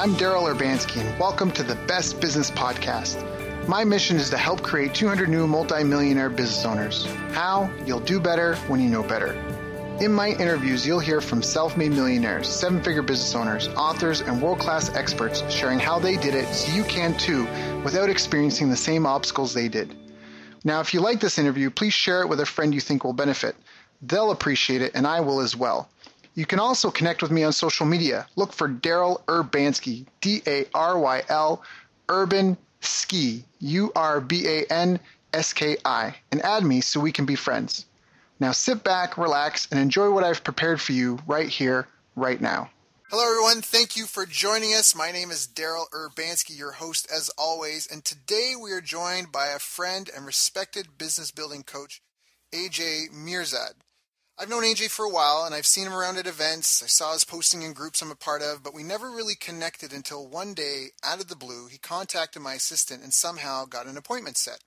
I'm Daryl Urbanski, and welcome to the Best Business Podcast. My mission is to help create 200 new multi-millionaire business owners. How? You'll do better when you know better. In my interviews, you'll hear from self-made millionaires, seven-figure business owners, authors, and world-class experts sharing how they did it so you can too without experiencing the same obstacles they did. Now, if you like this interview, please share it with a friend you think will benefit. They'll appreciate it, and I will as well. You can also connect with me on social media. Look for Daryl Urbanski, D-A-R-Y-L, Urban Ski, U-R-B-A-N-S-K-I, and add me so we can be friends. Now sit back, relax, and enjoy what I've prepared for you right here, right now. Hello, everyone. Thank you for joining us. My name is Daryl Urbanski, your host as always, and today we are joined by a friend and respected business building coach, AJ Mihrzad. I've known AJ for a while, and I've seen him around at events. I saw his posting in groups I'm a part of, but we never really connected until one day, out of the blue, he contacted my assistant and somehow got an appointment set.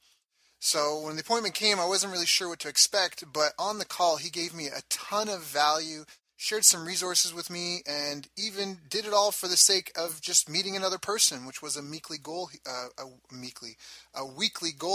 So when the appointment came, I wasn't really sure what to expect, but on the call, he gave me a ton of value, shared some resources with me, and even did it all for the sake of just meeting another person, which was a weekly goal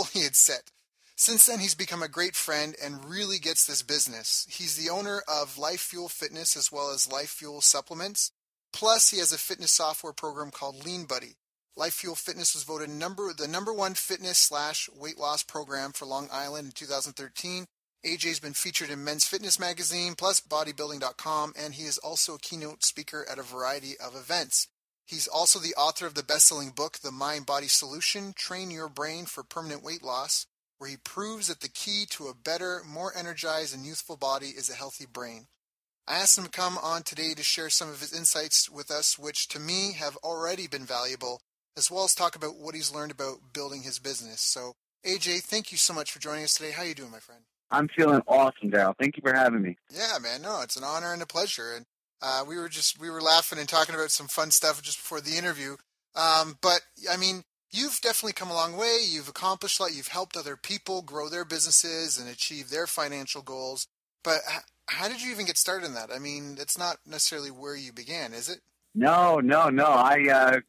he had set. Since then, he's become a great friend and really gets this business. He's the owner of Life Fuel Fitness as well as Life Fuel Supplements. Plus, he has a fitness software program called Lean Buddy. Life Fuel Fitness was voted the number one fitness/weight loss program for Long Island in 2013. AJ's been featured in Men's Fitness magazine, plus bodybuilding.com, and he is also a keynote speaker at a variety of events. He's also the author of the best-selling book, The Mind-Body Solution, Train Your Brain for Permanent Weight Loss, where he proves that the key to a better, more energized, and youthful body is a healthy brain. I asked him to come on today to share some of his insights with us, which to me have already been valuable, as well as talk about what he's learned about building his business. So, AJ, thank you so much for joining us today. How you doing, my friend? I'm feeling awesome, Daryl. Thank you for having me. Yeah, man. No, it's an honor and a pleasure. And we were laughing and talking about some fun stuff just before the interview. But I mean, you've definitely come a long way. You've accomplished a lot. You've helped other people grow their businesses and achieve their financial goals. But how did you even get started in that? I mean, it's not necessarily where you began, is it? No. I,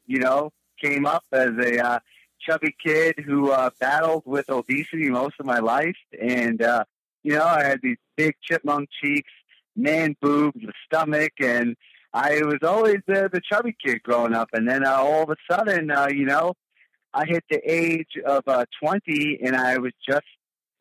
came up as a chubby kid who battled with obesity most of my life. And, I had these big chipmunk cheeks, man boobs, a stomach, and I was always the chubby kid growing up. And then all of a sudden, I hit the age of 20, and I was just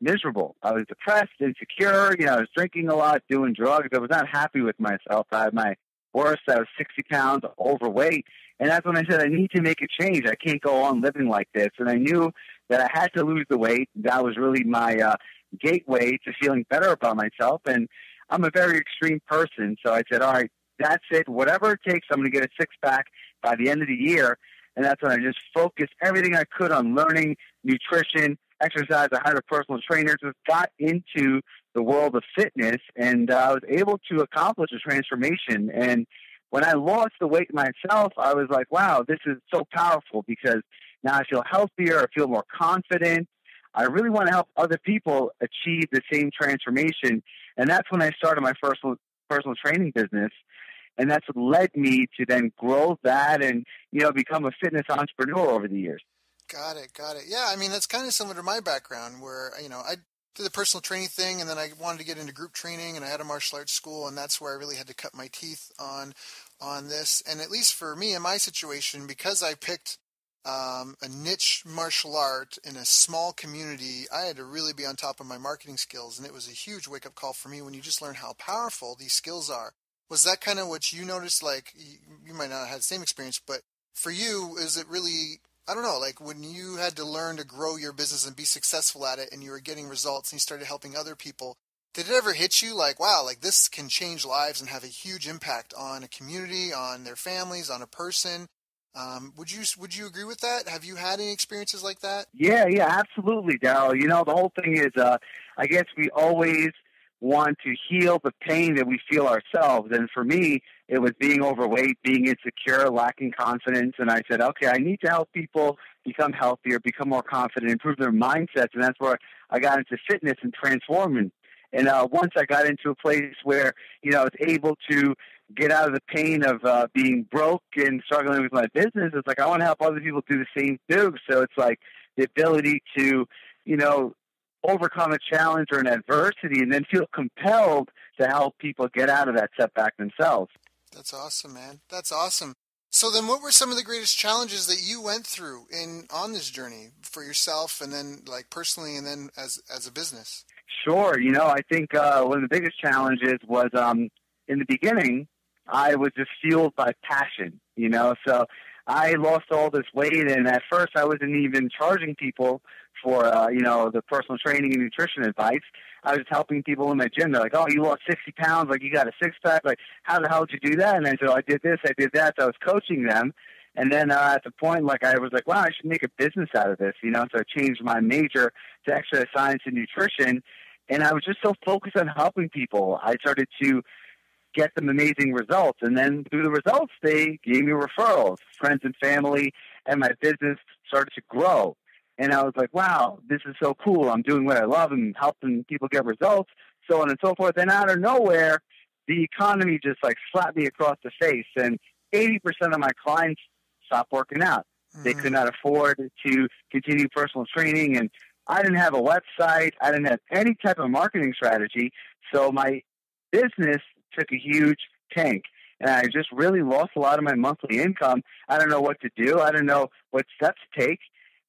miserable. I was depressed, insecure. I was drinking a lot, doing drugs. I was not happy with myself. I had my worst. I was 60 pounds overweight. And that's when I said, I need to make a change. I can't go on living like this. And I knew that I had to lose the weight. That was really my gateway to feeling better about myself. And I'm a very extreme person. So I said, all right, that's it. Whatever it takes, I'm going to get a six-pack by the end of the year. And that's when I just focused everything I could on learning nutrition, exercise. I hired a personal trainer, just got into the world of fitness, and I was able to accomplish a transformation. And when I lost the weight myself, I was like, wow, this is so powerful because now I feel healthier. I feel more confident. I really want to help other people achieve the same transformation. And that's when I started my personal training business. And that's what led me to then grow that and, become a fitness entrepreneur over the years. Got it. Yeah, I mean, that's kind of similar to my background where, I did the personal training thing and then I wanted to get into group training and I had a martial arts school and that's where I really had to cut my teeth on this. And at least for me in my situation, because I picked a niche martial art in a small community, I had to really be on top of my marketing skills. And it was a huge wake-up call for me when you just learn how powerful these skills are. Was that kind of what you noticed? Like, you might not have had the same experience, but for you, is it really, I don't know, like when you had to learn to grow your business and be successful at it and you were getting results and you started helping other people, did it ever hit you like, wow, like this can change lives and have a huge impact on a community, on their families, on a person? Would you agree with that? Have you had any experiences like that? Yeah, absolutely, Daryl. The whole thing is, I guess we always want to heal the pain that we feel ourselves. And for me, it was being overweight, being insecure, lacking confidence. And I said, okay, I need to help people become healthier, become more confident, improve their mindsets. And that's where I got into fitness and transforming. And once I got into a place where, I was able to get out of the pain of being broke and struggling with my business, it's like I want to help other people do the same too. So it's like the ability to, overcome a challenge or an adversity and then feel compelled to help people get out of that setback themselves. That's awesome, man. That's awesome. So then what were some of the greatest challenges that you went through on this journey for yourself and then like personally and then as a business? Sure. I think one of the biggest challenges was in the beginning, I was just fueled by passion, so I lost all this weight, and at first I wasn't even charging people for, the personal training and nutrition advice. I was helping people in my gym. They're like, oh, you lost 60 pounds, like you got a six-pack, like how the hell did you do that? And I said, oh, I did this, I did that. So I was coaching them. And then at the point, I was like, wow, I should make a business out of this, So I changed my major to exercise science and nutrition. And I was just so focused on helping people. I started to get them amazing results. And then through the results, they gave me referrals, friends and family, and my business started to grow. And I was like, wow, this is so cool. I'm doing what I love and helping people get results, so on and so forth. And out of nowhere, the economy just slapped me across the face. And 80% of my clients stopped working out. Mm-hmm. They could not afford to continue personal training. And I didn't have a website. I didn't have any type of marketing strategy. So my business took a huge tank. And I just really lost a lot of my monthly income. I don't know what to do. I don't know what steps to take.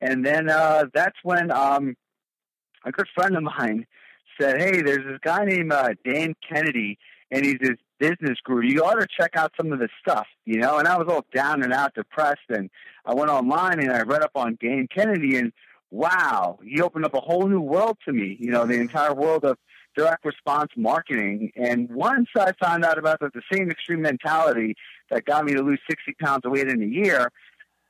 And then that's when a good friend of mine said, hey, there's this guy named Dan Kennedy, and he's this business guru. You ought to check out some of his stuff, And I was all down and out, depressed. And I went online and I read up on Dan Kennedy, and wow, he opened up a whole new world to me, the entire world of direct response marketing. And once I found out about the same extreme mentality that got me to lose 60 pounds of weight in a year,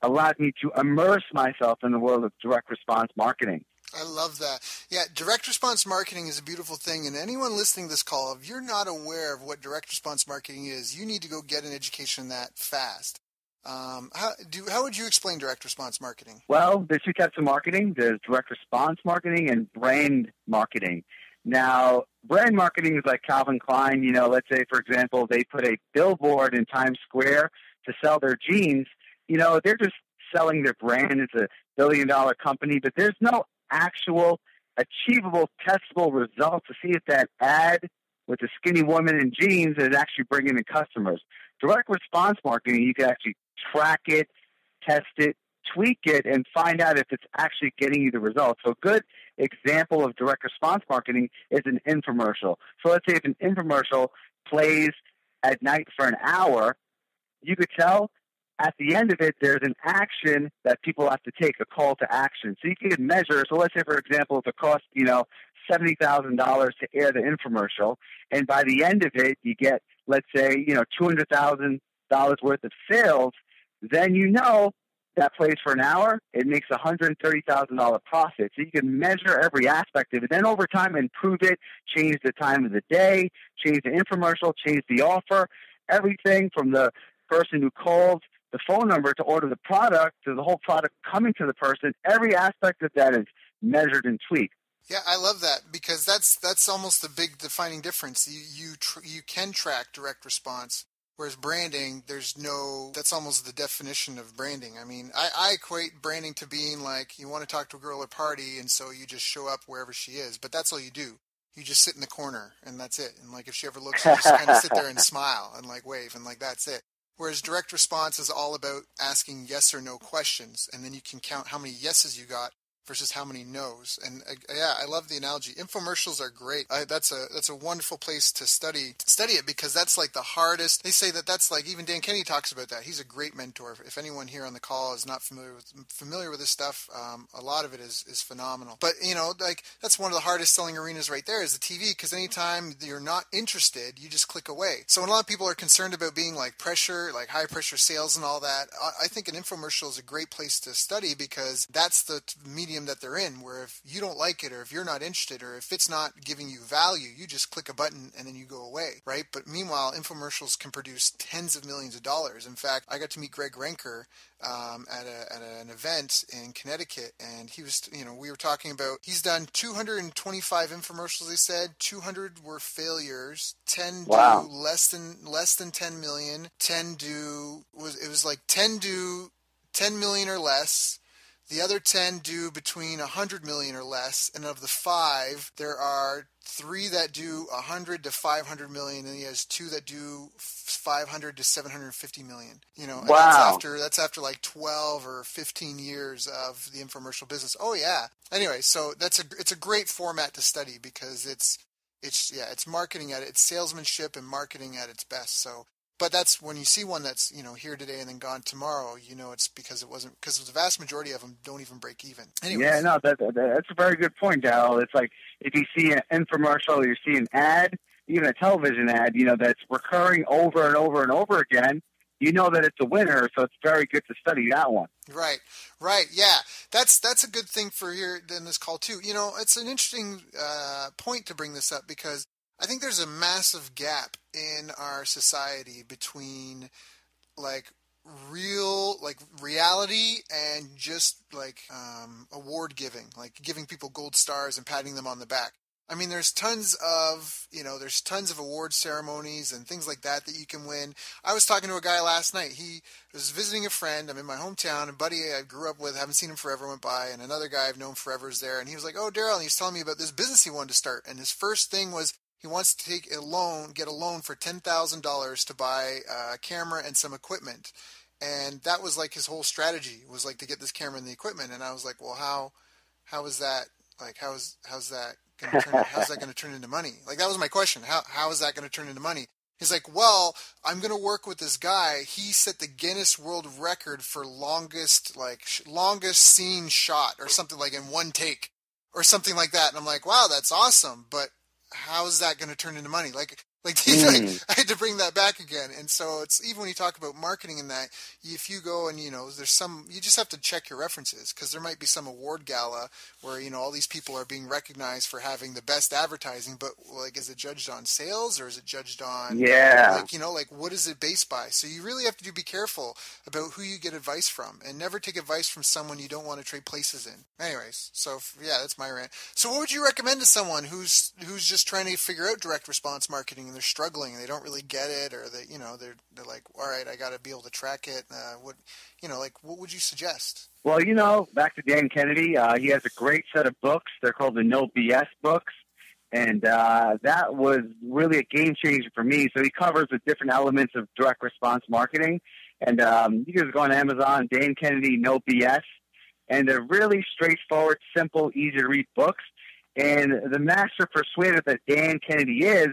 allowed me to immerse myself in the world of direct response marketing. I love that. Yeah, direct response marketing is a beautiful thing. And anyone listening to this call, if you're not aware of what direct response marketing is, you need to go get an education in that fast. How would you explain direct response marketing? Well, there's two types of marketing. There's direct response marketing and brand marketing. Now, brand marketing is like Calvin Klein. Let's say, for example, they put a billboard in Times Square to sell their jeans. They're just selling their brand. It's a billion-dollar company, but there's no actual achievable, testable result to see if that ad with the skinny woman in jeans is actually bringing in customers. Direct response marketing, you can actually track it, test it, tweak it, and find out if it's actually getting you the results. So a good example of direct response marketing is an infomercial. So let's say if an infomercial plays at night for an hour, you could tell at the end of it, there's an action that people have to take, a call to action. So you can measure. So let's say, for example, if it costs, $70,000 to air the infomercial, and by the end of it, you get, let's say, $200,000 worth of sales, then that plays for an hour, it makes $130,000 profit. So you can measure every aspect of it. Then over time, improve it, change the time of the day, change the infomercial, change the offer, everything from the person who called the phone number to order the product to the whole product coming to the person. Every aspect of that is measured and tweaked. Yeah, I love that because that's almost the big defining difference. You can track direct response, whereas branding, that's almost the definition of branding. I mean, I equate branding to being like you want to talk to a girl at a party, and so you just show up wherever she is, but that's all you do. You just sit in the corner, and that's it. And if she ever looks, you just kind of sit there and smile and wave, and that's it. Whereas direct response is all about asking yes or no questions, and then you can count how many yeses you got versus how many no's. And yeah, I love the analogy. Infomercials are great. That's a wonderful place to study it because that's the hardest. They say that's even Dan Kennedy talks about that. He's a great mentor. If anyone here on the call is not familiar with this stuff, a lot of it is phenomenal. But that's one of the hardest selling arenas right there is the TV, because anytime you're not interested, you just click away. So when a lot of people are concerned about being pressure, high pressure sales and all that, I think an infomercial is a great place to study because that's the medium medium that they're in, where if you don't like it, or if you're not interested, or if it's not giving you value, you just click a button and then you go away, right? But meanwhile, infomercials can produce tens of millions of dollars. In fact, I got to meet Greg Renker at an event in Connecticut, and he was, we were talking about, he's done 225 infomercials. They said 200 were failures, 10 Wow. do less than 10 million, 10 do 10 million or less. The other 10 do between 100 million or less, and of the 5, there are 3 that do 100 to 500 million, and he has 2 that do 500 to 750 million. And Wow. that's after like 12 or 15 years of the infomercial business. Oh yeah. Anyway, so it's a great format to study, because it's marketing it's salesmanship and marketing at its best. So, but that's when you see one that's, here today and then gone tomorrow, it's because the vast majority of them don't even break even. Anyways. Yeah, no, that's a very good point, Darryl. It's like if you see an infomercial, or you see an ad, even a television ad, that's recurring over and over and over again, that it's a winner, so it's very good to study that one. Right, yeah. That's a good thing for here in this call too. It's an interesting point to bring this up, because I think there's a massive gap in our society between reality and just award giving, like giving people gold stars and patting them on the back. I mean, there's tons of award ceremonies and things like that you can win. I was talking to a guy last night. He was visiting a friend. I'm in my hometown. A buddy I grew up with, haven't seen him forever, went by, and another guy I've known forever is there. And he was like, "Oh, Darryl," and he was telling me about this business he wanted to start. And his first thing was he wants to get a loan for $10,000 to buy a camera and some equipment. And that was like his whole strategy, was like to get this camera and the equipment. And I was like, well, how is that? Like, how's that going to turn into money? Like, that was my question. How is that going to turn into money? He's like, well, I'm going to work with this guy. He set the Guinness World Record for longest scene shot, or something, like in one take or something like that. And I'm like, wow, that's awesome. But how is that going to turn into money? I had to bring that back again. And so it's, even when you talk about marketing and that, if you go and, you just have to check your references, because there might be some award gala where, all these people are being recognized for having the best advertising, but is it judged on sales, or is it judged on, what is it based by? So you really have to be careful about who you get advice from, and never take advice from someone you don't want to trade places in. Anyways, so yeah, that's my rant. So what would you recommend to someone who's just trying to figure out direct response marketing, and they're struggling and they don't really get it, or they, they're like, all right, I got to be able to track it. What would you suggest? Well, back to Dan Kennedy, he has a great set of books. They're called the No BS books. And that was really a game changer for me. So he covers the different elements of direct response marketing. And you can just go on Amazon, Dan Kennedy, No BS. And they're really straightforward, simple, easy to read books. And the master persuader that Dan Kennedy is,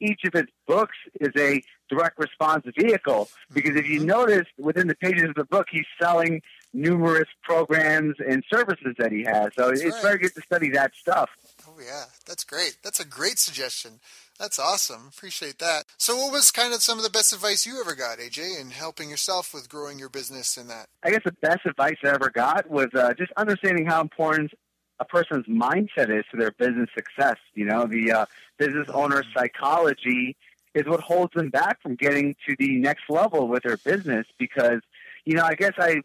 each of his books is a direct response vehicle. Because if you notice, within the pages of the book, he's selling numerous programs and services that he has. So it's very good to study that stuff. Oh, yeah. That's great. That's a great suggestion. That's awesome. Appreciate that. So what was kind of some of the best advice you ever got, AJ, in helping yourself with growing your business in that? I guess the best advice I ever got was just understanding how important a person's mindset is to their business success. The business owner's psychology is what holds them back from getting to the next level with their business, because, I guess I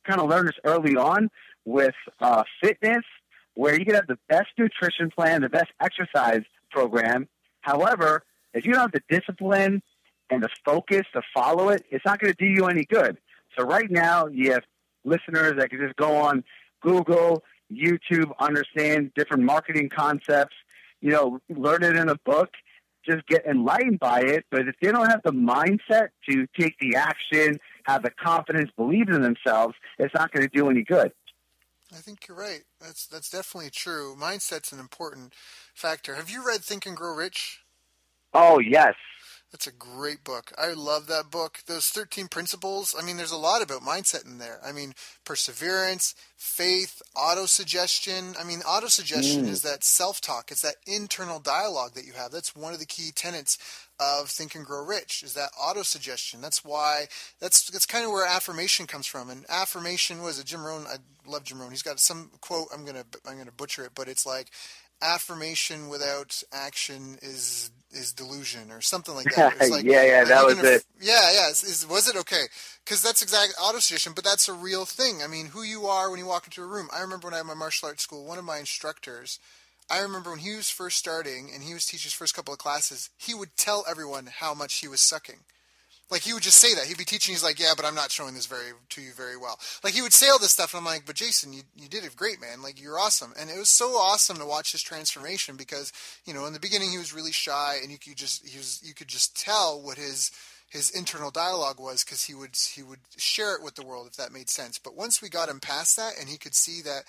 kind of learned this early on with fitness, where you can have the best nutrition plan, the best exercise program. However, if you don't have the discipline and the focus to follow it, it's not going to do you any good. So right now, you have listeners that can just go on Google, YouTube, understand different marketing concepts, learn it in a book, just get enlightened by it. But if they don't have the mindset to take the action, have the confidence, believe in themselves, it's not going to do any good. I think you're right. That's definitely true. Mindset's an important factor. Have you read Think and Grow Rich? Oh, yes. That's a great book. I love that book. Those 13 principles, I mean, there's a lot about mindset in there. I mean, perseverance, faith, autosuggestion. I mean, autosuggestion is that self-talk. It's that internal dialogue that you have. That's one of the key tenets of Think and Grow Rich, is that autosuggestion. That's why, that's kind of where affirmation comes from. And affirmation was Jim Rohn. I love Jim Rohn. He's got some quote, I'm gonna butcher it, but it's like, affirmation without action is delusion or something like that. It's like, yeah, that was it. Yeah. Was it okay? Because that's exactly autosuggestion, but that's a real thing. I mean, who you are when you walk into a room. I remember when I had my martial arts school, one of my instructors, I remember when he was first starting and he was teaching his first couple of classes, he would tell everyone how much he was sucking. Like, he would just say that. He'd be teaching, he's like, yeah, but I'm not showing this to you very well. Like, he would say all this stuff, and I'm like, but Jason, you did it great, man. Like, you're awesome. And it was so awesome to watch his transformation because, you know, in the beginning he was really shy, and you could just tell what his internal dialogue was, because he would share it with the world, if that made sense. But once we got him past that, and he could see that,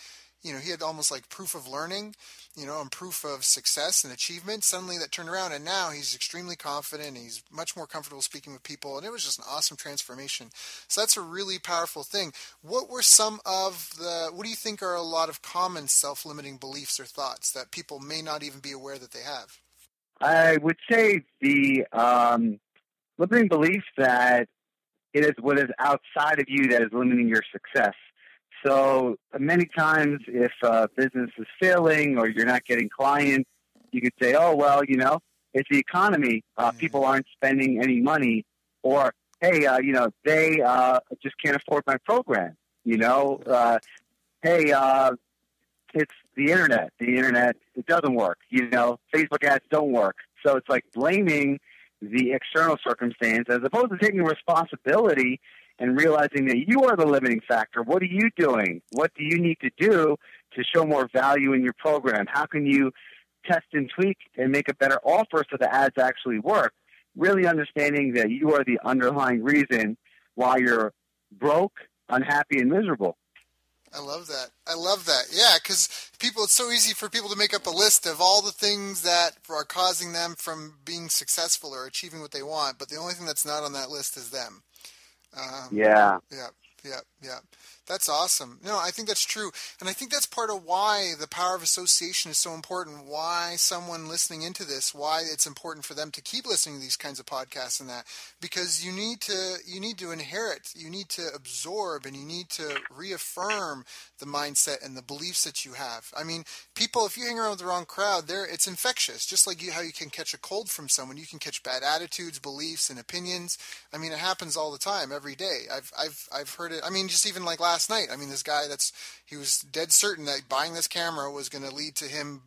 you know, he had almost like proof of learning, you know, and proof of success and achievement, suddenly that turned around, and now he's extremely confident. He's much more comfortable speaking with people, and it was just an awesome transformation. So that's a really powerful thing. What were what do you think are a lot of common self-limiting beliefs or thoughts that people may not even be aware that they have? I would say the limiting belief that it is what is outside of you that is limiting your success. So many times if business is failing or you're not getting clients, you could say, oh, well, you know, it's the economy. People aren't spending any money. Or, hey, you know, they just can't afford my program. You know, hey, it's the internet. The internet, it doesn't work. You know, Facebook ads don't work. So it's like blaming the external circumstance as opposed to taking responsibility and realizing that you are the limiting factor. What are you doing? What do you need to do to show more value in your program? How can you test and tweak and make a better offer so the ads actually work? Really understanding that you are the underlying reason why you're broke, unhappy, and miserable. I love that. Yeah, because it's so easy for people to make up a list of all the things that are causing them from being successful or achieving what they want, but the only thing that's not on that list is them. Yeah. That's awesome. No, I think that's true. And I think that's part of why the power of association is so important, why someone listening into this, why it's important for them to keep listening to these kinds of podcasts and that, because you need to inherit, you need to absorb, and you need to reaffirm the mindset and the beliefs that you have. I mean, people, if you hang around with the wrong crowd, it's infectious. Just like how you can catch a cold from someone, you can catch bad attitudes, beliefs, and opinions. I mean, it happens all the time, every day. I've heard it. I mean, just even like last night. I mean, this guy he was dead certain that buying this camera was going to lead to him.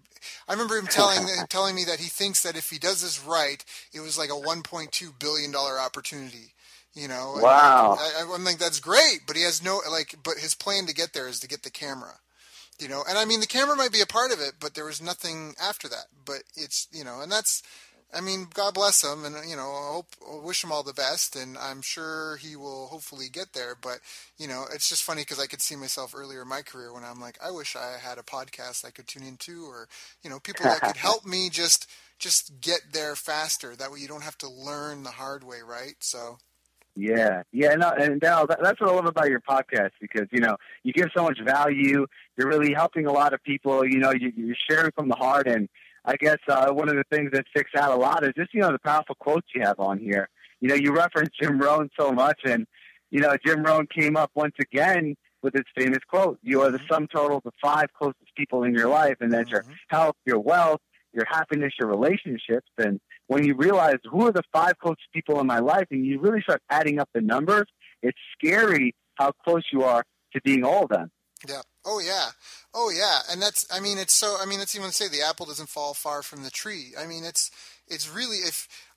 I remember him telling me that he thinks that if he does this right, it was like a $1.2 billion opportunity. You know, wow. I'm like, that's great, but he has but his plan to get there is to get the camera. You know, and I mean, the camera might be a part of it, but there was nothing after that. But it's, you know, and that's, I mean, God bless him, and, you know, I wish him all the best, and I'm sure he will hopefully get there. But, you know, it's just funny because I could see myself earlier in my career when I'm like, I wish I had a podcast I could tune into, or, you know, people that could help me just get there faster. That way you don't have to learn the hard way, right? So. Yeah, no, and Dal, that's what I love about your podcast, because, you know, you give so much value. You're really helping a lot of people. You know, you're sharing from the heart, and I guess one of the things that sticks out a lot is just, you know, the powerful quotes you have on here. You know, you reference Jim Rohn so much, and, you know, Jim Rohn came up once again with his famous quote: "You are the sum total of the 5 closest people in your life, and that's your health, your wealth, your happiness, your relationships." And when you realize who are the 5 closest people in my life, and you really start adding up the numbers, it's scary how close you are to being all of them. Yeah. Oh yeah. And that's even to say the apple doesn't fall far from the tree. I mean, it's really,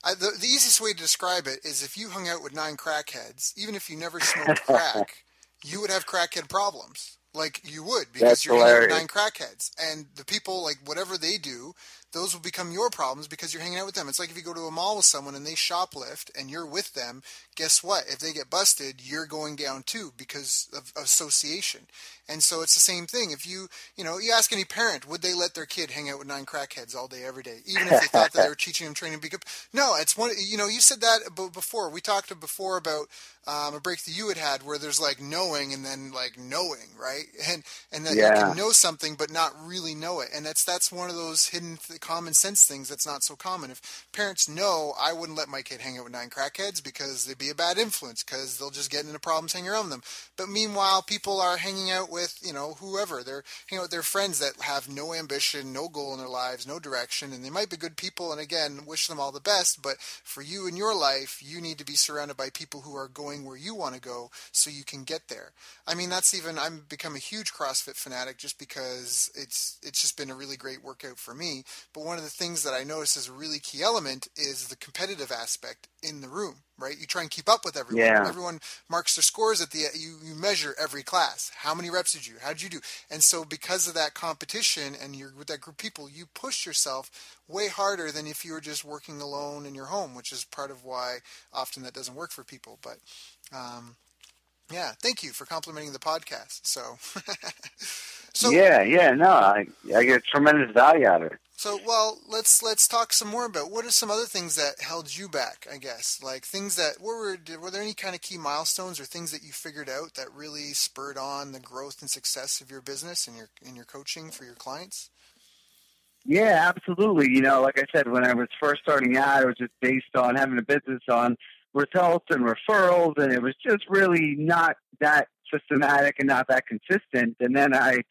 the easiest way to describe it is if you hung out with 9 crackheads, even if you never smoked crack, you would have crackhead problems. Like, you would, because you're hanging out with 9 crackheads, and the people, like, whatever they do, those will become your problems because you're hanging out with them. It's like if you go to a mall with someone and they shoplift and you're with them, guess what? If they get busted, you're going down too because of association. And so it's the same thing. If you ask any parent, would they let their kid hang out with 9 crackheads all day, every day, even if they thought that they were teaching them training? No, it's one, you said that before. We talked before about a break that you had where there's like knowing and then like knowing, right? And that you can know something but not really know it. And that's one of those hidden common sense things that's not so common. If parents know, I wouldn't let my kid hang out with 9 crackheads because they'd be a bad influence because they'll just get into problems hanging around them. But meanwhile, people are hanging out with, whoever. They're hanging out with their friends that have no ambition, no goal in their lives, no direction, and they might be good people, and again, wish them all the best, but for you in your life, you need to be surrounded by people who are going where you want to go so you can get there. I mean, I've become a huge CrossFit fanatic just because it's just been a really great workout for me, but one of the things that I notice is a really key element is the competitive aspect in the room, right? You try and keep up with everyone. Yeah. Everyone marks their scores at you measure every class. How many reps did you? How did you do? And so because of that competition and you're with that group of people, you push yourself way harder than if you were just working alone in your home, which is part of why often that doesn't work for people. But yeah, thank you for complimenting the podcast. I get tremendous value out of it. So, well, let's talk some more about what are some other things that held you back, I guess, like things that were there any kind of key milestones or things that you figured out that really spurred on the growth and success of your business and your coaching for your clients? Yeah, absolutely. Like I said, when I was first starting out, it was just based on having a business on results and referrals, and it was just really not that systematic and not that consistent. And then I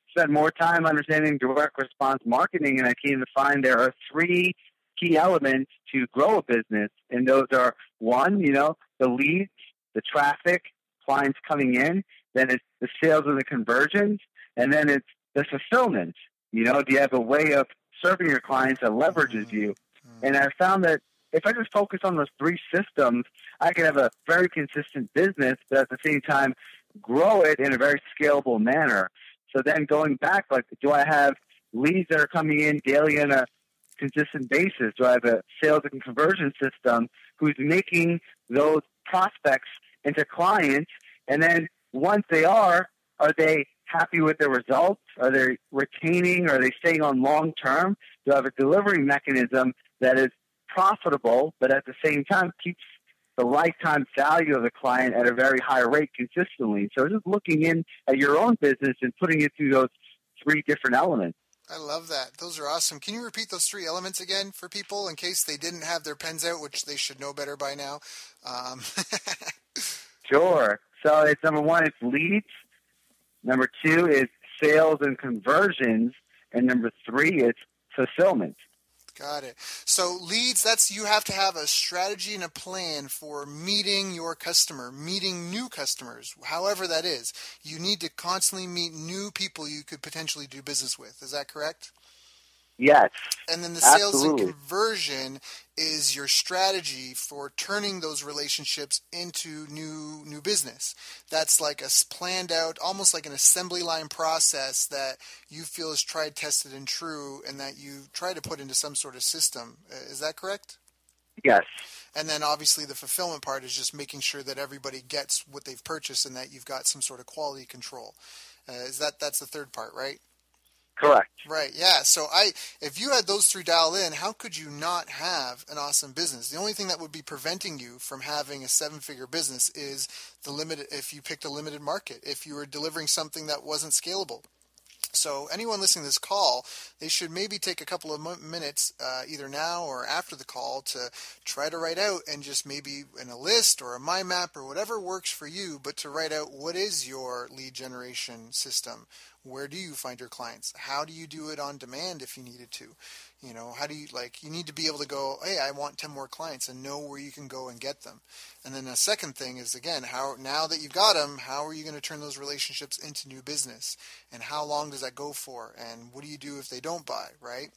spent more time understanding direct response marketing, and I came to find there are 3 key elements to grow a business. And those are, 1, the leads, the traffic, clients coming in. Then it's the sales and the conversions. And then it's the fulfillment. Do you have a way of serving your clients that leverages you? And I found that if I just focus on those 3 systems, I can have a very consistent business, but at the same time, grow it in a very scalable manner. So then going back, like, do I have leads that are coming in daily on a consistent basis? Do I have a sales and conversion system who's making those prospects into clients? And then once they are they happy with their results? Are they retaining? Are they staying on long term? Do I have a delivery mechanism that is profitable, but at the same time keeps the lifetime value of the client at a very high rate consistently? So just looking in at your own business and putting it through those 3 different elements. I love that. Those are awesome. Can you repeat those 3 elements again for people in case they didn't have their pens out, which they should know better by now? Sure. So it's number 1, it's leads. Number 2 is sales and conversions. And number 3 is fulfillment. Got it. So leads, you have to have a strategy and a plan for meeting your customer, meeting new customers, however that is. You need to constantly meet new people you could potentially do business with. Is that correct? Yes. And then the sales and conversion is your strategy for turning those relationships into new business. That's like a planned out, almost like an assembly line process that you feel is tried, tested, and true, and that you try to put into some sort of system. Is that correct? Yes. And then obviously the fulfillment part is just making sure that everybody gets what they've purchased and that you've got some sort of quality control. That's the third part, right? Correct. Right. Yeah. So if you had those 3 dialed in, how could you not have an awesome business? The only thing that would be preventing you from having a 7-figure business is if you picked a limited market, if you were delivering something that wasn't scalable. So anyone listening to this call, they should maybe take a couple of minutes, either now or after the call, to try to write out and just maybe in a list or a mind map or whatever works for you, but to write out what is your lead generation system. Where do you find your clients? How do you do it on demand if you needed to? How do you, you need to be able to go, hey, I want 10 more clients and know where you can go and get them. And then the second thing is, again, now that you've got them, how are you going to turn those relationships into new business? And how long does that go for? And what do you do if they don't buy, right?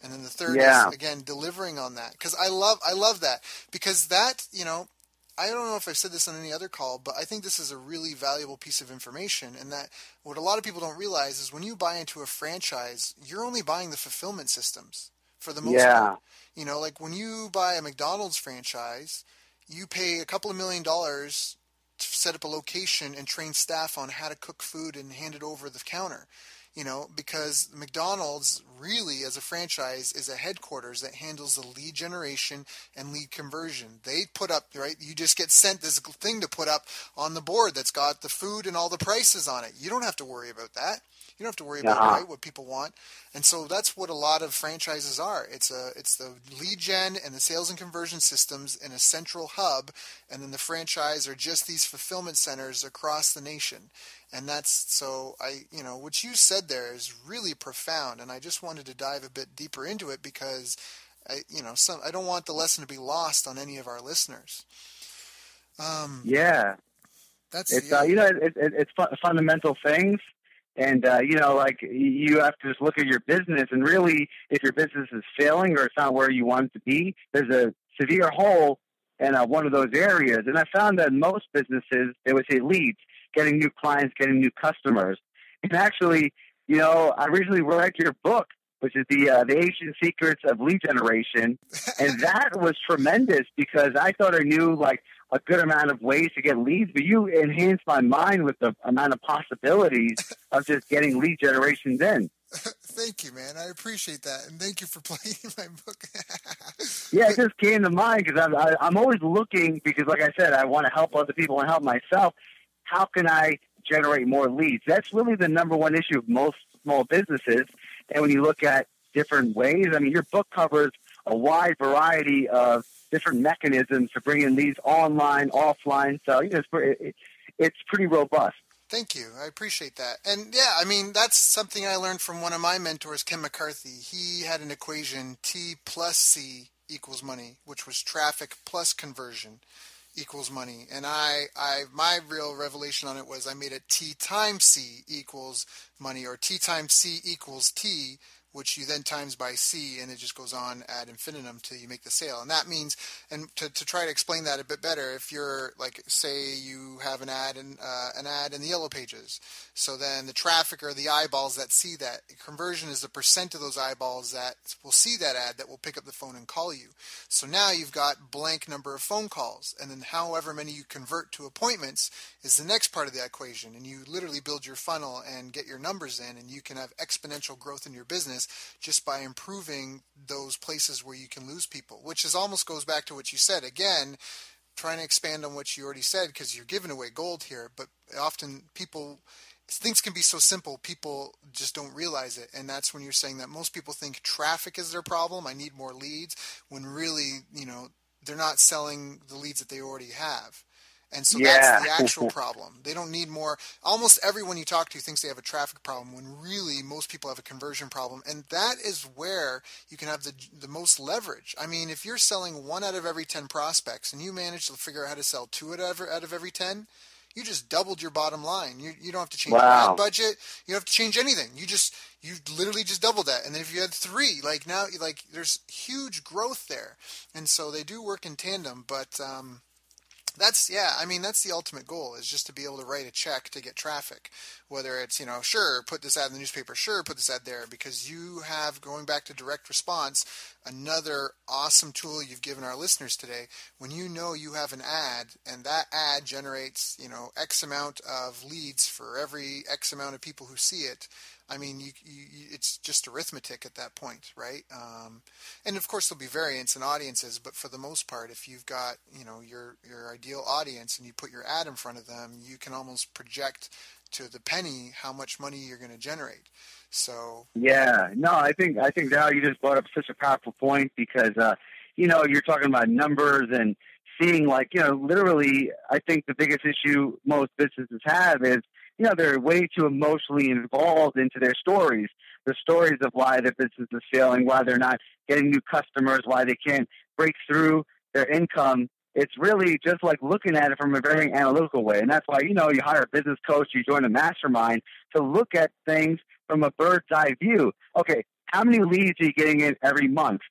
And then the third is, again, delivering on that. Because I love that. Because that, I don't know if I've said this on any other call, but I think this is a really valuable piece of information, and that what a lot of people don't realize is when you buy into a franchise, you're only buying the fulfillment systems. for the most Yeah. part. You know, like when you buy a McDonald's franchise, you pay a couple of $1 million to set up a location and train staff on how to cook food and hand it over the counter. You know, because McDonald's really, as a franchise, is a headquarters that handles the lead generation and lead conversion. They put up, right? You just get sent this thing to put up on the board that's got the food and all the prices on it. You don't have to worry about that. You don't have to worry about right, what people want. And so that's what a lot of franchises are. It's the lead gen and the sales and conversion systems in a central hub, and then the franchise are just these fulfillment centers across the nation. And that's, so what you said there is really profound, and I just wanted to dive a bit deeper into it because I don't want the lesson to be lost on any of our listeners. Yeah. That's it's fundamental things. And, like you have to just look at your business, and really, if your business is failing or it's not where you want it to be, there's a severe hole in one of those areas. And I found that most businesses, they would say leads, getting new clients, getting new customers. And actually, I originally read your book, which is the Ancient Secrets of Lead Generation. And that was tremendous because I thought I knew like a good amount of ways to get leads, but you enhanced my mind with the amount of possibilities of just getting lead generations in. Thank you, man. I appreciate that. And thank you for playing my book. Yeah, it just came to mind because I'm always looking, because like I said, I want to help other people and help myself. How can I generate more leads? That's really the number one issue of most small businesses. And when you look at different ways, I mean, your book covers a wide variety of different mechanisms to bring in leads online, offline. So, it's pretty robust. Thank you. I appreciate that. And yeah, I mean, that's something I learned from one of my mentors, Ken McCarthy. He had an equation, T plus C equals money, which was traffic plus conversion equals money. And my real revelation on it was I made it T times C equals money, or T times C equals T, which you then times by C, and it just goes on ad infinitum till you make the sale. And that means, and to try to explain that a bit better, if you're like, say you have an ad in the Yellow Pages, so then the traffic are the eyeballs that see that. Conversion is the percent of those eyeballs that will see that ad that will pick up the phone and call you. So now you've got blank number of phone calls, and then however many you convert to appointments is the next part of the equation, and you literally build your funnel and get your numbers in, and you can have exponential growth in your business just by improving those places where you can lose people, which is almost goes back to what you said. Again, trying to expand on what you already said, because you're giving away gold here, but often things can be so simple, people just don't realize it. And that's when you're saying that most people think traffic is their problem. I need more leads, when really, they're not selling the leads that they already have. And so that's the actual problem. They don't need more. Almost everyone you talk to thinks they have a traffic problem, when really most people have a conversion problem. And that is where you can have the most leverage. I mean, if you're selling 1 out of every 10 prospects and you manage to figure out how to sell 2 out of every 10, you just doubled your bottom line. You don't have to change your ad budget. You don't have to change anything. You literally just doubled that. And then if you had 3, there's huge growth there. And so they do work in tandem, but that's the ultimate goal, is just to be able to write a check to get traffic. Whether it's, sure, put this ad in the newspaper, sure, put this ad there, because you have, going back to direct response, another awesome tool you've given our listeners today. When you have an ad, and that ad generates, X amount of leads for every X amount of people who see it, I mean, it's just arithmetic at that point, right? And of course there'll be variance in audiences, but for the most part, if you've got, your ideal audience and you put your ad in front of them, you can almost project to the penny how much money you're going to generate. So yeah, no, I think now you just brought up such a powerful point, because you're talking about numbers and seeing, literally, I think the biggest issue most businesses have is, they're way too emotionally involved into their stories. The stories of why their business is failing, why they're not getting new customers, why they can't break through their income. It's really just like looking at it from a very analytical way. And that's why, you hire a business coach, you join a mastermind to look at things from a bird's eye view. Okay, how many leads are you getting in every month?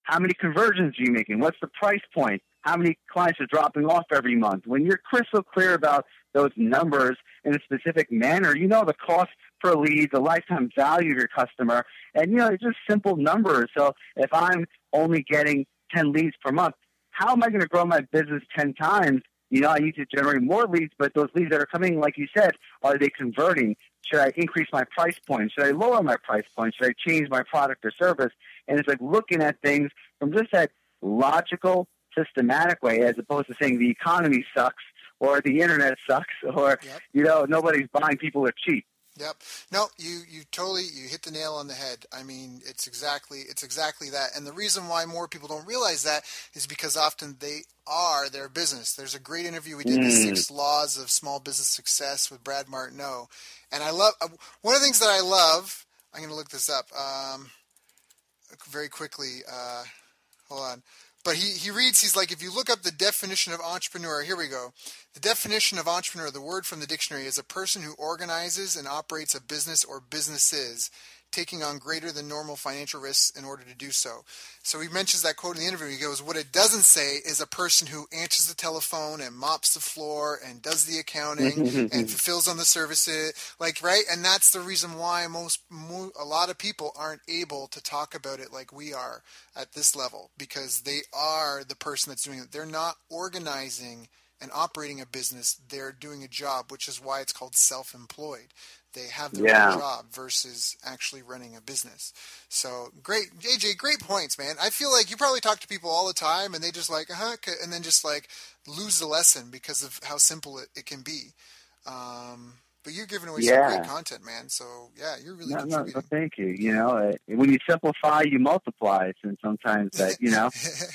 How many conversions are you making? What's the price point? How many clients are dropping off every month? When you're crystal clear about those numbers in a specific manner, the cost per lead, the lifetime value of your customer. And, it's just simple numbers. So if I'm only getting 10 leads per month, how am I going to grow my business 10 times? I need to generate more leads, but those leads that are coming, like you said, are they converting? Should I increase my price point? Should I lower my price point? Should I change my product or service? And it's like looking at things from just that logical, systematic way, as opposed to saying the economy sucks or the internet sucks or, nobody's buying, people are cheap. Yep. No, you hit the nail on the head. I mean, it's exactly that. And the reason why more people don't realize that is because often they are their business. There's a great interview we did, the 6 Laws of Small Business Success with Brad Martineau. And I love, one of the things that I love, I'm going to look this up very quickly. Hold on. But he reads, he's like, if you look up the definition of entrepreneur, here we go. The definition of entrepreneur, the word from the dictionary, is a person who organizes and operates a business or businesses, taking on greater than normal financial risks in order to do so. So he mentions that quote in the interview. He goes, what it doesn't say is a person who answers the telephone and mops the floor and does the accounting and fulfills on the services, right? And that's the reason why a lot of people aren't able to talk about it like we are at this level, because they are the person that's doing it. They're not organizing and operating a business. They're doing a job, which is why it's called self-employed. They have their own job versus actually running a business. So great, AJ, great points, man. I feel like you probably talk to people all the time and they just like, and then just like lose the lesson because of how simple it can be. But you're giving away some great content, man. So yeah, you're really contributing. No, thank you. When you simplify, you multiply. And sometimes that,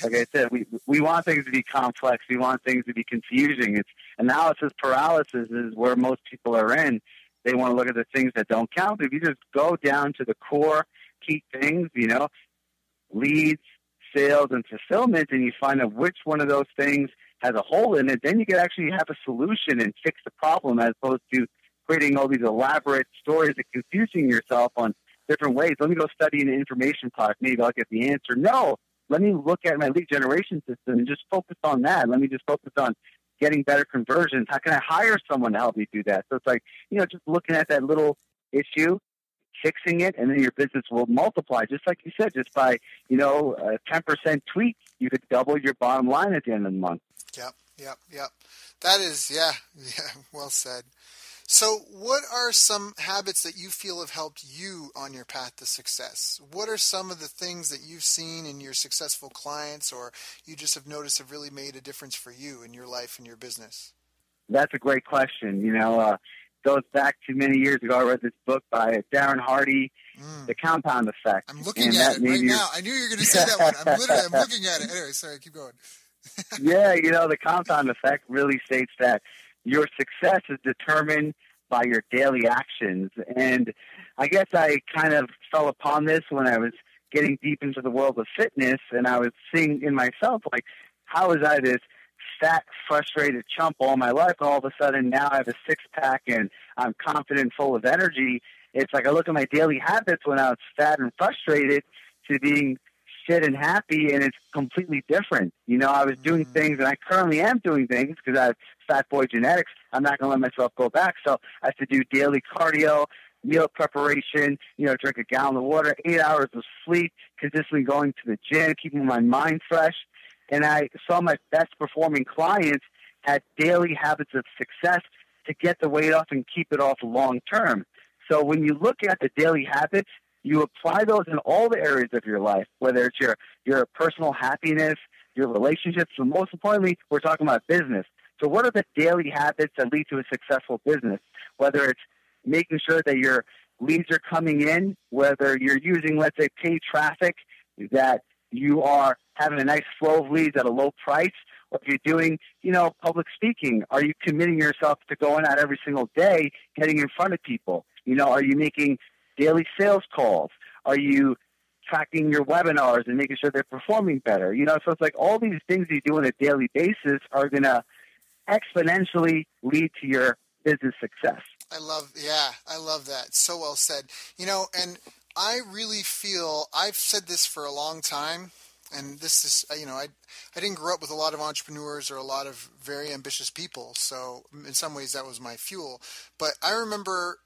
like I said, we want things to be complex. We want things to be confusing. It's analysis paralysis is where most people are in. They want to look at the things that don't count. If you just go down to the core key things, leads, sales, and fulfillment, and you find out which one of those things has a hole in it, then you can actually have a solution and fix the problem, as opposed to creating all these elaborate stories and confusing yourself on different ways. Let me go study an information product. Maybe I'll get the answer. No, let me look at my lead generation system and just focus on that. Let me just focus on getting better conversions. How can I hire someone to help me do that? So it's like, just looking at that little issue, fixing it, and then your business will multiply. Just like you said, just by, a 10% tweak, you could double your bottom line at the end of the month. Yep. That is, well said. So what are some habits that you feel have helped you on your path to success? What are some of the things that you've seen in your successful clients, or you just have noticed have really made a difference for you in your life and your business? That's a great question. Goes back to many years ago. I read this book by Darren Hardy, The Compound Effect. I'm looking at it right now. I knew you were going to say that one. I'm looking at it. Anyway, sorry, keep going. The compound effect really states that your success is determined by your daily actions. And I guess I kind of fell upon this when I was getting deep into the world of fitness, and I was seeing in myself, like, how was I this fat, frustrated chump all my life? All of a sudden now I have a six-pack and I'm confident, full of energy. It's like I look at my daily habits when I was fat and frustrated to being fit and happy, and it's completely different. I was doing things, and I currently am doing things because I have fat boy genetics. I'm not going to let myself go back. So I have to do daily cardio, meal preparation, drink a gallon of water, 8 hours of sleep, consistently going to the gym, keeping my mind fresh. And I saw my best performing clients had daily habits of success to get the weight off and keep it off long term. So when you look at the daily habits, you apply those in all the areas of your life, whether it's your personal happiness, your relationships, and most importantly, we're talking about business. So what are the daily habits that lead to a successful business? Whether it's making sure that your leads are coming in, whether you're using, let's say, paid traffic, that you are having a nice flow of leads at a low price, or if you're doing, public speaking, are you committing yourself to going out every single day, getting in front of people? Are you making daily sales calls? Are you tracking your webinars and making sure they're performing better? So it's like all these things you do on a daily basis are going to exponentially lead to your business success. I love that. So well said. And I really feel, I've said this for a long time, and this is, I didn't grow up with a lot of entrepreneurs or a lot of very ambitious people. So in some ways that was my fuel. But I remember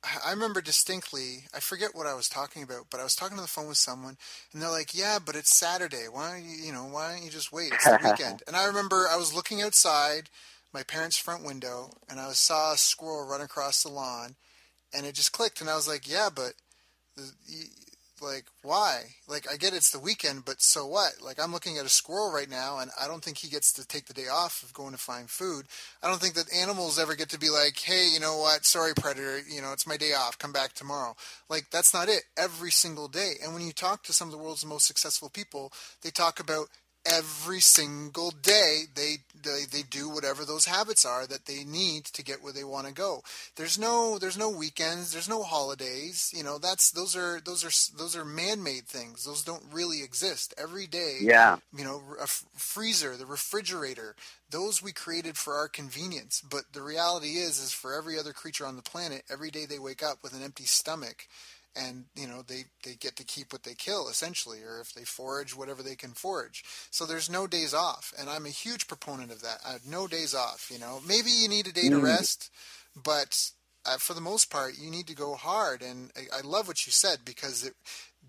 I remember distinctly, I forget what I was talking about, but I was talking on the phone with someone and they're like, yeah, but it's Saturday. Why don't why don't you just wait? It's the weekend. And I remember I was looking outside my parents' front window and I saw a squirrel run across the lawn and it just clicked. And I was like, yeah, but the, like, why? Like, I get it's the weekend, but so what? Like, I'm looking at a squirrel right now, and I don't think he gets to take the day off of going to find food. I don't think that animals ever get to be like, hey, you know what? Sorry, predator. It's my day off. Come back tomorrow. Like, that's not it. Every single day. And when you talk to some of the world's most successful people, they talk about every single day they do whatever those habits are that they need to get where they want to go. There's no weekends, there's no holidays. Those are man-made things. Those don't really exist. Every day, Yeah. freezer, the refrigerator, those we created for our convenience. But the reality is for every other creature on the planet, every day they wake up with an empty stomach. And they get to keep what they kill essentially, or if they forage whatever they can forage. So there's no days off, and I'm a huge proponent of that. I have no days off. Maybe you need a day to rest, but for the most part, you need to go hard. And I love what you said, because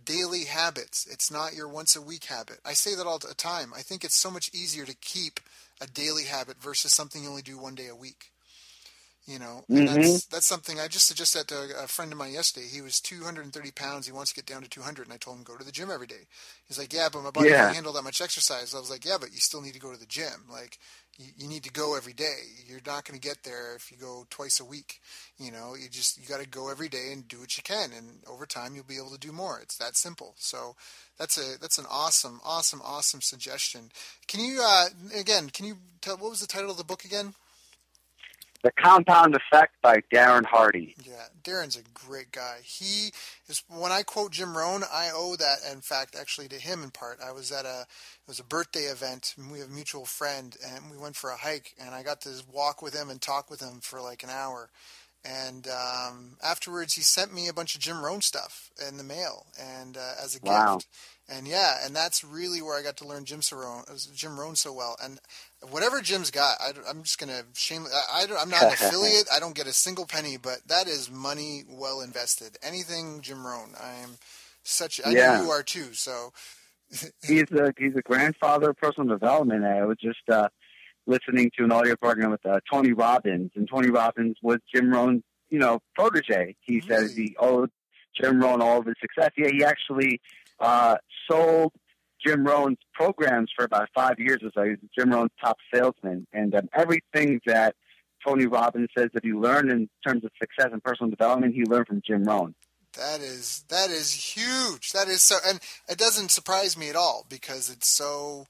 daily habits. It's not your once a week habit. I say that all the time. I think it's so much easier to keep a daily habit versus something you only do one day a week. And that's something I just suggested to a friend of mine yesterday. He was 230 pounds. He wants to get down to 200, and I told him go to the gym every day. He's like, yeah, but my body can't handle that much exercise. I was like, yeah, but you still need to go to the gym. Like, you need to go every day. You're not going to get there if you go twice a week. You got to go every day and do what you can, and over time you'll be able to do more. It's that simple. So that's an awesome, awesome, awesome suggestion. Can you can you tell what was the title of the book again? The Compound Effect by Darren Hardy. Yeah, Darren's a great guy. He is, when I quote Jim Rohn, I owe that, in fact, actually to him in part. It was a birthday event, and we have a mutual friend, and we went for a hike, and I got to walk with him and talk with him for like an hour. And afterwards, he sent me a bunch of Jim Rohn stuff in the mail, and as a gift. And and that's really where I got to learn Jim Rohn so well. And whatever Jim's got, I'm just gonna I'm not an affiliate. I don't get a single penny, but that is money well invested. Anything Jim Rohn, I know you are too. So he's a grandfather of personal development. I was just listening to an audio program with Tony Robbins, and Tony Robbins was Jim Rohn's, protege. He says he owed Jim Rohn all of his success. Yeah, he actually sold Jim Rohn's programs for about 5 years or so. He was Jim Rohn's top salesman, and everything that Tony Robbins says that he learned in terms of success and personal development, he learned from Jim Rohn. That is huge. That is so, and it doesn't surprise me at all, because it's so.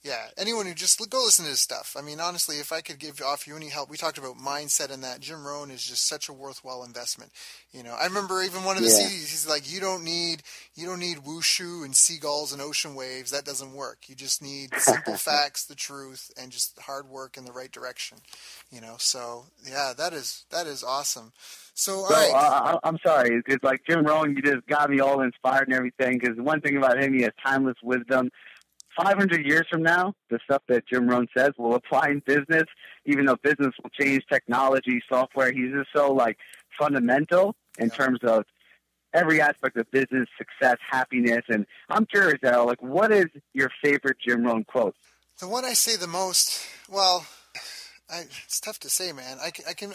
Yeah, anyone who just go listen to his stuff. I mean, honestly, if I could offer you any help, we talked about mindset and that. Jim Rohn is just such a worthwhile investment. I remember even one of the CDs. He's like, you don't need wushu and seagulls and ocean waves. That doesn't work. You just need simple facts, the truth, and just hard work in the right direction. So yeah, that is awesome. So all right. I'm sorry, because like Jim Rohn, you just got me all inspired and everything. Because one thing about him, he has timeless wisdom. 500 years from now, the stuff that Jim Rohn says will apply in business, even though business will change, technology, software. He's just so fundamental in terms of every aspect of business, success, happiness. And I'm curious, Al, what is your favorite Jim Rohn quote? The one I say the most, well, it's tough to say, man. I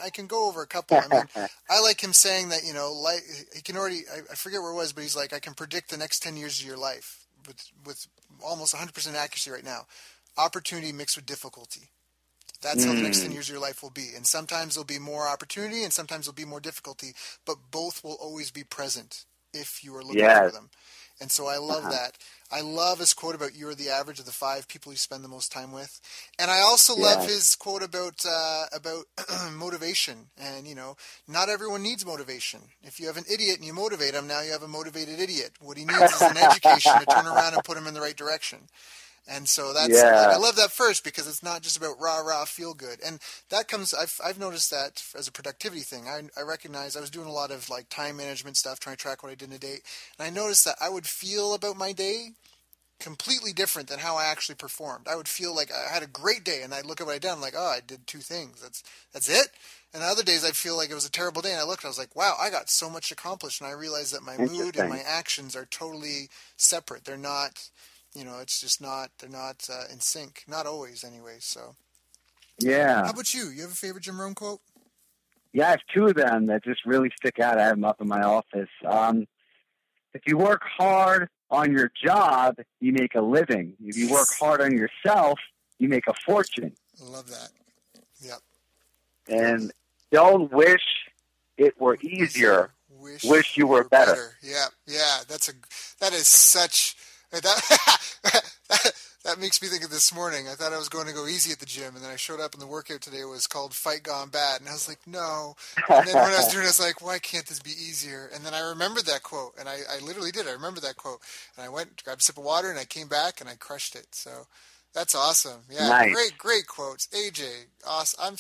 can go over a couple. I mean, I like him saying that, he can already, I forget where it was, but he's like, I can predict the next 10 years of your life with almost 100% accuracy right now. Opportunity mixed with difficulty. That's how the next 10 years of your life will be. And sometimes there'll be more opportunity and sometimes there'll be more difficulty, but both will always be present if you are looking for them. And so I love that. I love his quote about you're the average of the 5 people you spend the most time with. And I also love his quote about motivation. And, not everyone needs motivation. If you have an idiot and you motivate him, now you have a motivated idiot. What he needs is an education to turn around and put him in the right direction. And so I love that first, because it's not just about rah, feel good. And that comes, I've noticed that as a productivity thing. I recognize I was doing a lot of time management stuff, trying to track what I did in a day. And I noticed that I would feel about my day completely different than how I actually performed. I would feel like I had a great day, and I'd look at what I'd done, I'm like, oh, I did 2 things. That's it? And other days I'd feel like it was a terrible day, and I looked, and I was like, wow, I got so much accomplished, and I realized that my mood and Interesting. my actions are totally separate. They're not, it's just not, they're not in sync. Not always, anyway, so. How Yeah. about you? You have a favorite Jim Rohn quote? Yeah, I have 2 of them that just really stick out. I have them up in my office. If you work hard on your job, you make a living. If you work hard on yourself, you make a fortune. I love that. Yep. And don't wish it were easier. Wish you were better. Yeah, yeah. That is such that that makes me think of this morning. I thought I was going to go easy at the gym, and then I showed up, and the workout today was called Fight Gone Bad, and I was like, no. And then when I was doing it, I was like, why can't this be easier? And then I remembered that quote, and I literally did. I remembered that quote, and I went, grabbed a sip of water, and I came back, and I crushed it. So that's awesome. Yeah, Nice. great quotes. AJ, awesome.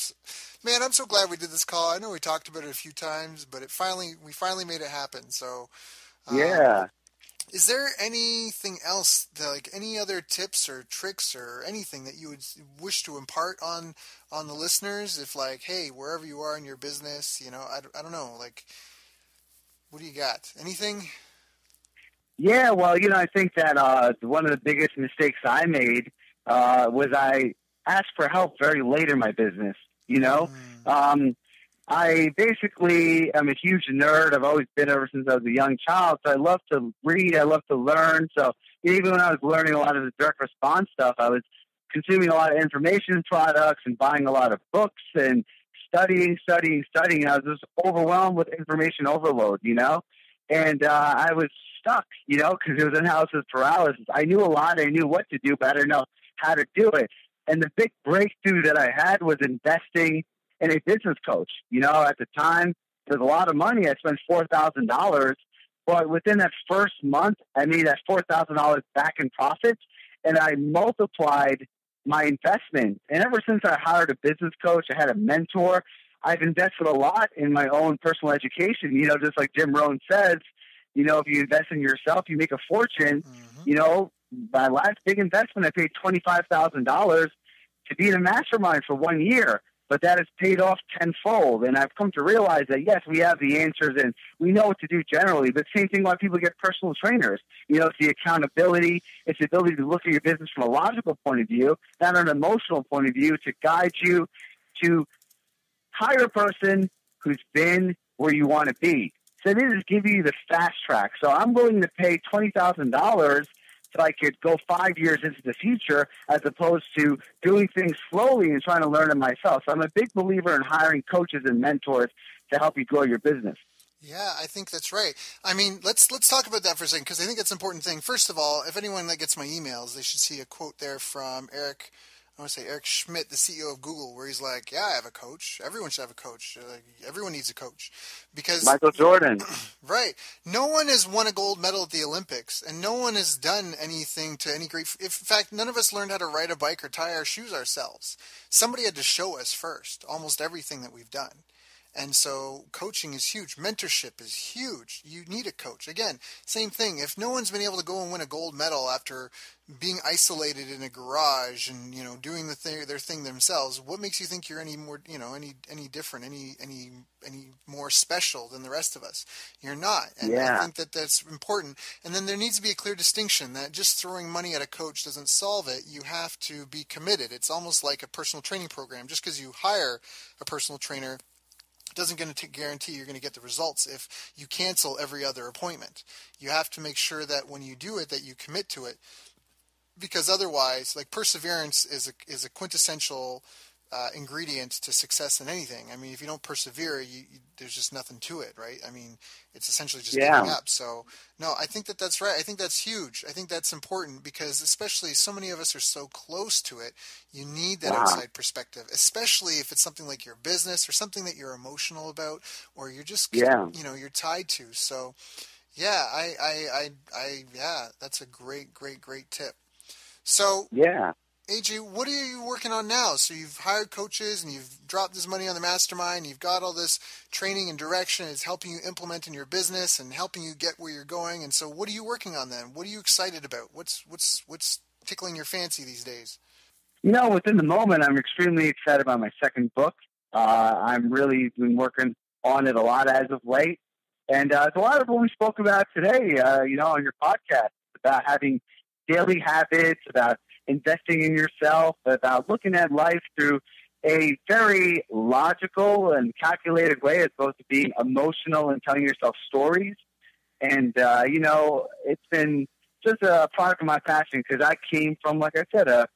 I'm so glad we did this call. I know we talked about it a few times, but we finally made it happen. So, Yeah. is there anything else, like any other tips or tricks or anything that you would wish to impart on the listeners? If like, hey, wherever you are in your business, I don't know, like, what do you got? Anything? Yeah, well, I think that one of the biggest mistakes I made was I asked for help very late in my business. I basically am a huge nerd. I've always been ever since I was a young child. So I love to read. I love to learn. So even when I was learning a lot of the direct response stuff, I was consuming a lot of information products and buying a lot of books and studying. And I was just overwhelmed with information overload, And I was stuck, because it was analysis paralysis. I knew a lot. I knew what to do, but I didn't know how to do it. And the big breakthrough that I had was investing in a business coach. At the time, it was a lot of money. I spent $4,000, but within that first month, I made that $4,000 back in profits, and I multiplied my investment. And ever since I hired a business coach, I had a mentor. I've invested a lot in my own personal education. Just like Jim Rohn says, if you invest in yourself, you make a fortune. Mm-hmm. My last big investment, I paid $25,000 to be in a mastermind for 1 year, but that has paid off tenfold. And I've come to realize that, yes, we have the answers and we know what to do generally, but same thing why people get personal trainers. It's the accountability, it's the ability to look at your business from a logical point of view, not an emotional point of view, to guide you to hire a person who's been where you want to be. So this is giving you the fast track. So I'm willing to pay $20,000 so I could go 5 years into the future, as opposed to doing things slowly and trying to learn it myself. So I'm a big believer in hiring coaches and mentors to help you grow your business. Yeah, I think that's right. I mean, let's talk about that for a second, because I think it's an important thing. First of all, if anyone that gets my emails, they should see a quote there from Eric Schmidt, the CEO of Google, where he's like, yeah, I have a coach. Everyone should have a coach. Everyone needs a coach. Because Michael Jordan. Right. No one has won a gold medal at the Olympics, and no one has done anything to any great... In fact, none of us learned how to ride a bike or tie our shoes ourselves. Somebody had to show us first almost everything that we've done. And so coaching is huge. Mentorship is huge. You need a coach. Again, same thing. If no one's been able to go and win a gold medal after being isolated in a garage and, doing their thing themselves, what makes you think you're any more, any different, any more special than the rest of us? You're not. And Yeah. I think that that's important. And then there needs to be a clear distinction that just throwing money at a coach doesn't solve it. You have to be committed. It's almost like a personal training program. Just because you hire a personal trainer doesn't guarantee you're going to get the results if you cancel every other appointment. You have to make sure that when you do it, that you commit to it, because otherwise, like, perseverance is a quintessential ingredient to success in anything. I mean, if you don't persevere, there's just nothing to it, right? I mean, it's essentially just giving up. So, no, I think that's right. I think that's huge. I think that's important, because especially so many of us are so close to it, you need that outside perspective, especially if it's something like your business or something that you're emotional about, or you're just, you're tied to. So, yeah, that's a great tip. So, Yeah. AJ, what are you working on now? So you've hired coaches and you've dropped this money on the mastermind. You've got all this training and direction. It's helping you implement in your business and helping you get where you're going. And so what are you working on then? What are you excited about? What's tickling your fancy these days? Within the moment, I'm extremely excited about my second book. I'm really been working on it a lot as of late. And it's a lot of what we spoke about today, on your podcast, about having daily habits, about investing in yourself, about looking at life through a very logical and calculated way as opposed to being emotional and telling yourself stories. And, it's been just a product of my passion because I came from, like I said, a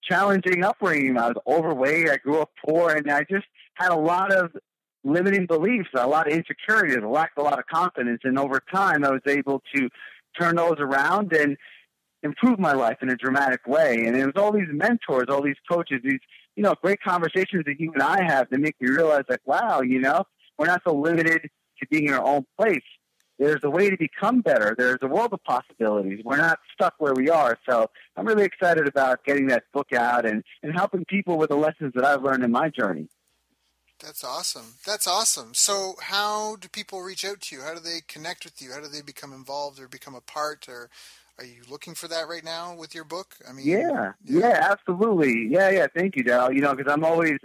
challenging upbringing. I was overweight. I grew up poor, and I just had a lot of limiting beliefs, a lot of insecurities. I lacked a lot of confidence. And over time, I was able to turn those around and improve my life in a dramatic way. And it was all these mentors, all these coaches, these, great conversations that you and I have that make me realize, like, wow, we're not so limited to being in our own place. There's a way to become better. There's a world of possibilities. We're not stuck where we are. So I'm really excited about getting that book out and helping people with the lessons that I've learned in my journey. That's awesome. That's awesome. So how do people reach out to you? How do they connect with you? How do they become involved or become a part? Or are you looking for that right now with your book? I mean, yeah, absolutely. Yeah. Thank you, Daryl. Because I'm always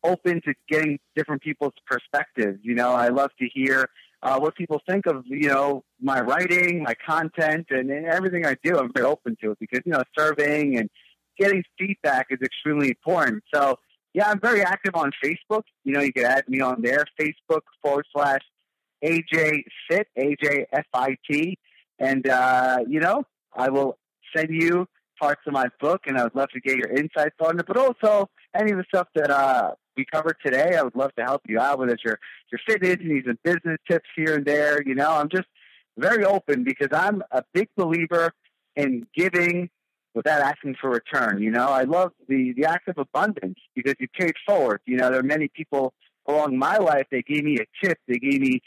open to getting different people's perspectives. I love to hear what people think of, my writing, my content, and everything I do. I'm very open to it because, surveying and getting feedback is extremely important. So, yeah, I'm very active on Facebook. You can add me on there, Facebook.com/AJ Fit, AJFIT. And, I will send you parts of my book, and I would love to get your insights on it. But also, any of the stuff that we covered today, I would love to help you out with it. Your fitness, you need some business tips here and there. I'm just very open because I'm a big believer in giving without asking for return. I love the act of abundance because you pay it forward. There are many people along my life, they gave me a tip, they gave me,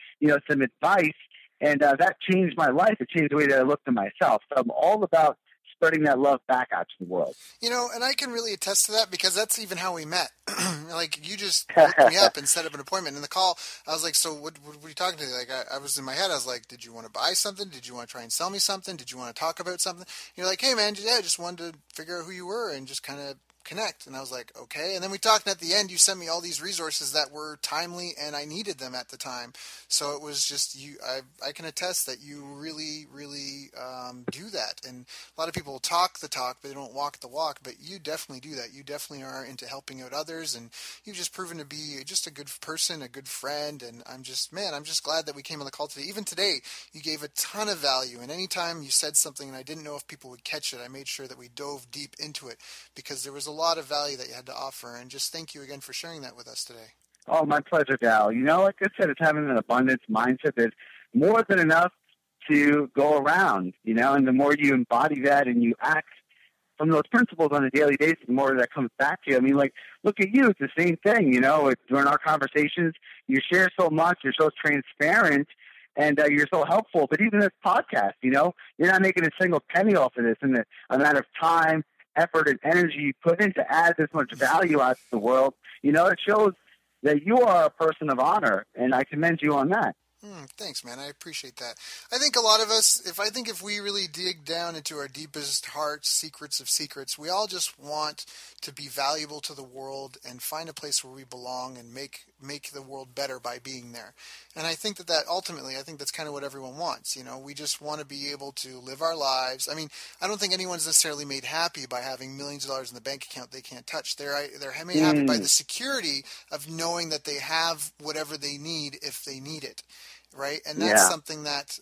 some advice, and that changed my life. It changed the way that I looked at myself. So I'm all about spreading that love back out to the world. And I can really attest to that because that's even how we met. Like, you just looked me up and set up an appointment. In the call, I was like, so what were you talking to? Like, I was in my head, I was like, did you want to buy something? Did you want to try and sell me something? Did you want to talk about something? You're like, hey, man, I just wanted to figure out who you were and just kind of connect. And I was like, okay. And then we talked, and at the end, you sent me all these resources that were timely, and I needed them at the time. So it was just you. I can attest that you really, really do that. And a lot of people talk the talk, but they don't walk the walk. But you definitely do that. You definitely are into helping out others, and you've just proven to be just a good person, a good friend. And I'm just glad that we came on the call today. Even today, you gave a ton of value. And anytime you said something and I didn't know if people would catch it, I made sure that we dove deep into it because there was a lot of value that you had to offer. And just thank you again for sharing that with us today. Oh, my pleasure, Dal. Like I said, it's having an abundance mindset. There's more than enough to go around, and the more you embody that and you act from those principles on a daily basis, the more that comes back to you. I mean, like, look at you. It's the same thing, during our conversations, you share so much, you're so transparent, and you're so helpful. But even this podcast, you're not making a single penny off of this, and the amount of time, effort, and energy you put in to add this much value out to the world, it shows that you are a person of honor, and I commend you on that. Thanks, man. I appreciate that. I think a lot of us, if we really dig down into our deepest hearts, secrets of secrets, we all just want to be valuable to the world and find a place where we belong and make the world better by being there. And I think that ultimately, I think that's kind of what everyone wants. We just want to be able to live our lives. I mean, I don't think anyone's necessarily made happy by having millions of dollars in the bank account they can't touch. They're made happy by the security of knowing that they have whatever they need if they need it. Right. And that's something that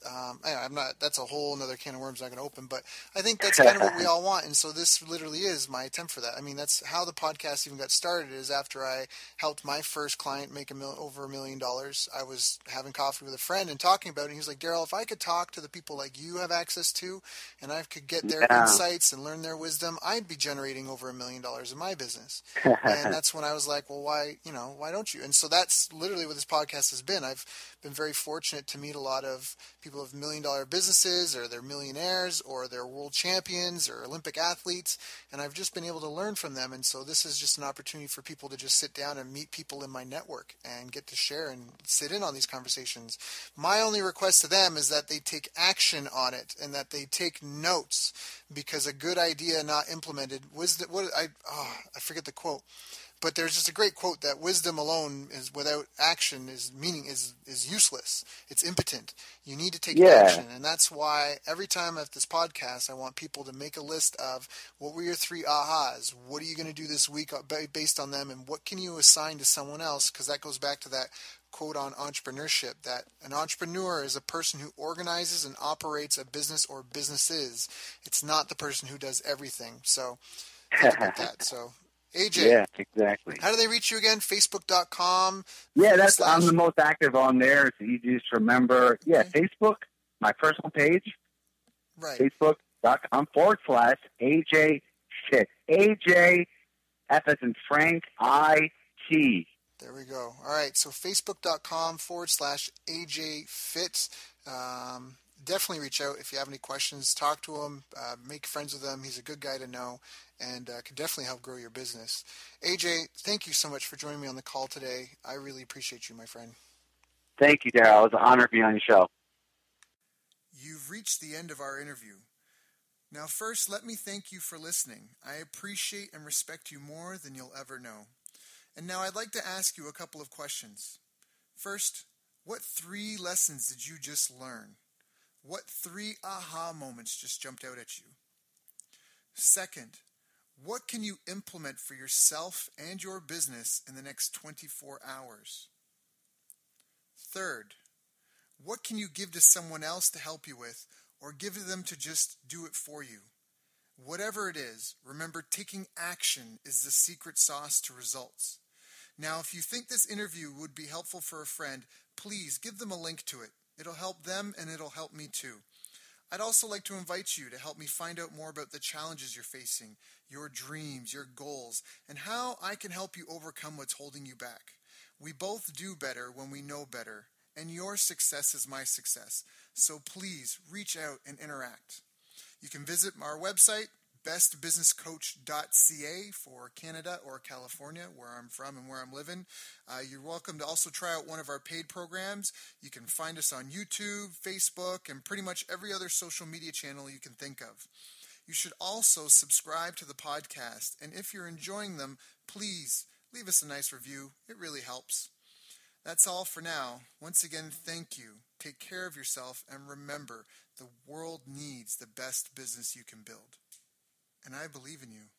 that's a whole another can of worms I'm not going to open, but I think that's kind of what we all want. And so this literally is my attempt for that. I mean, that's how the podcast even got started, is after I helped my first client make over $1 million. I was having coffee with a friend and talking about it. And he was like, Daryl, if I could talk to the people like you have access to, and I could get their insights and learn their wisdom, I'd be generating over $1 million in my business. And that's when I was like, well, why don't you? And so that's literally what this podcast has been. I've been very fortunate fortunate to meet a lot of people with million-dollar businesses, or they're millionaires, or they're world champions, or Olympic athletes, and I've just been able to learn from them. And so this is just an opportunity for people to just sit down and meet people in my network and get to share and sit in on these conversations. My only request to them is that they take action on it and that they take notes, because a good idea not implemented, wisdom, I forget the quote, but there's just a great quote that wisdom alone is without action is useless. It's impotent. You need to take action. And that's why every time at this podcast, I want people to make a list of what were your 3 ahas? What are you going to do this week based on them? And what can you assign to someone else? Because that goes back to that quote on entrepreneurship, that an entrepreneur is a person who organizes and operates a business or businesses. It's not the person who does everything. So think about that. So AJ. Yeah, exactly. How do they reach you again? Facebook.com? Yeah, I'm the most active on there. It's easy to remember. Okay. Yeah, Facebook, my personal page. Right. Facebook.com /AJ Fit. AJ, F as in Frank, I-T. There we go. All right. So Facebook.com /AJ Fit. Definitely reach out if you have any questions. Talk to him. Make friends with him. He's a good guy to know, and can definitely help grow your business. AJ, thank you so much for joining me on the call today. I really appreciate you, my friend. Thank you, Darryl. It was an honor to be on your show. You've reached the end of our interview. Now, first, let me thank you for listening. I appreciate and respect you more than you'll ever know. And now I'd like to ask you a couple of questions. First, what 3 lessons did you just learn? What 3 aha moments just jumped out at you? Second, what can you implement for yourself and your business in the next 24 hours? Third, what can you give to someone else to help you with, or give them to just do it for you? Whatever it is, remember, taking action is the secret sauce to results. Now, if you think this interview would be helpful for a friend, please give them a link to it. It'll help them and it'll help me too. I'd also like to invite you to help me find out more about the challenges you're facing, your dreams, your goals, and how I can help you overcome what's holding you back. We both do better when we know better, and your success is my success. So please reach out and interact. You can visit our website, bestbusinesscoach.ca for Canada or California, where I'm from and where I'm living. You're welcome to also try out one of our paid programs. You can find us on YouTube, Facebook, and pretty much every other social media channel you can think of. You should also subscribe to the podcast, and if you're enjoying them, please leave us a nice review. It really helps. That's all for now. Once again, thank you. Take care of yourself, and remember, the world needs the best business you can build. And I believe in you.